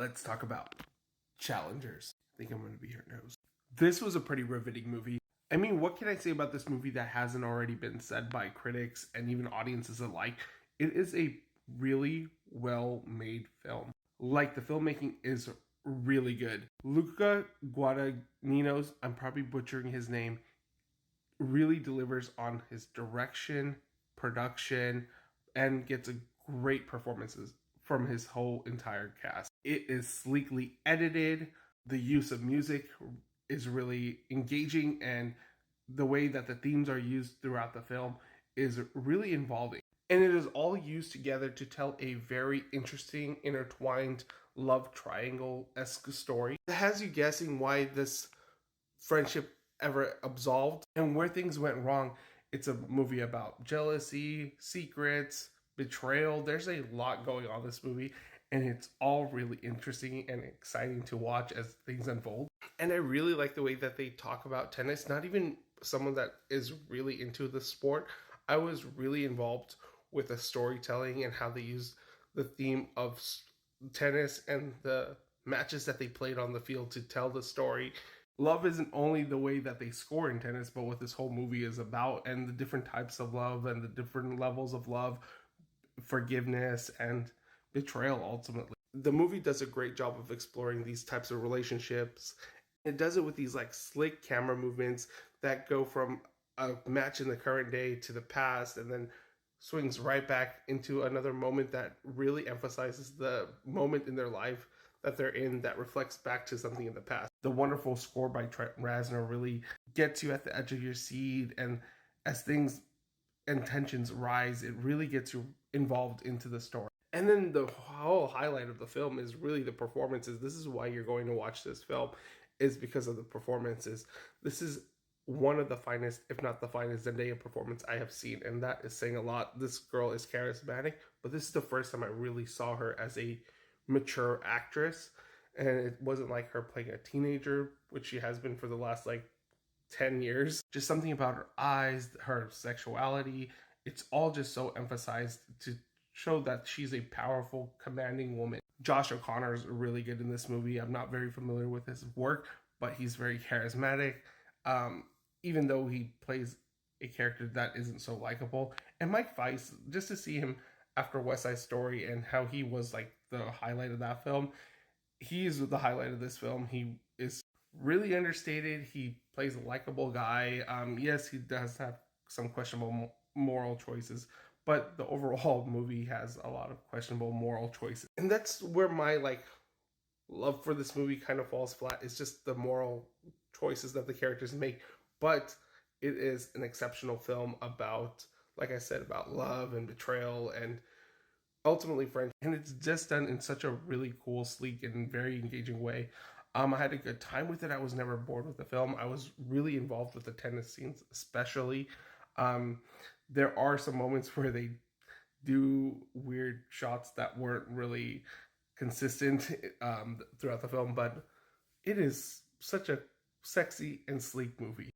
let's talk about Challengers. I think I'm going to be your nose. This was a pretty riveting movie. I mean, what can I say about this movie that hasn't already been said by critics and even audiences alike? It is a really well-made film. Like, the filmmaking is really good. Luca Guadagnino's, I'm probably butchering his name, really delivers on his direction, production, and gets a great performances from his whole entire cast. It is sleekly edited. The use of music is really engaging, and the way that the themes are used throughout the film is really involving. And it is all used together to tell a very interesting, intertwined love triangle-esque story. It has you guessing why this friendship ever absolved and where things went wrong. It's a movie about jealousy, secrets, betrayal. There's a lot going on in this movie, and it's all really interesting and exciting to watch as things unfold. And I really like the way that they talk about tennis. Not even someone that is really into the sport. I was really involved with the storytelling and how they use the theme of tennis and the matches that they played on the field to tell the story. Love isn't only the way that they score in tennis, but what this whole movie is about, and the different types of love and the different levels of love, forgiveness, and betrayal ultimately. The movie does a great job of exploring these types of relationships. It does it with these like slick camera movements that go from a match in the current day to the past, and then swings right back into another moment that really emphasizes the moment in their life that they're in that reflects back to something in the past. The wonderful score by Trent Reznor really gets you at the edge of your seat, and as things and tensions rise, it really gets you involved into the story. And then the whole highlight of the film is really the performances. This is why you're going to watch this film, is because of the performances. This is one of the finest, if not the finest, Zendaya performance I have seen, and that is saying a lot. This girl is charismatic, but this is the first time I really saw her as a mature actress, and it wasn't like her playing a teenager, which she has been for the last like 10 years. Just something about her eyes, her sexuality, it's all just so emphasized to show that she's a powerful, commanding woman. Josh O'Connor is really good in this movie. I'm not very familiar with his work, but he's very charismatic, even though he plays a character that isn't so likable. And Mike Weiss, just to see him after West Side Story and how he was like the highlight of that film, he's the highlight of this film. He is really understated. He plays a likable guy. Yes, he does have some questionable moral choices, but the overall movie has a lot of questionable moral choices. And that's where my like love for this movie kind of falls flat. It's just the moral choices that the characters make. But it is an exceptional film about, like I said, about love and betrayal and ultimately friendship. And it's just done in such a really cool, sleek, and very engaging way. I had a good time with it. I was never bored with the film. I was really involved with the tennis scenes, especially. There are some moments where they do weird shots that weren't really consistent throughout the film, but it is such a sexy and sleek movie.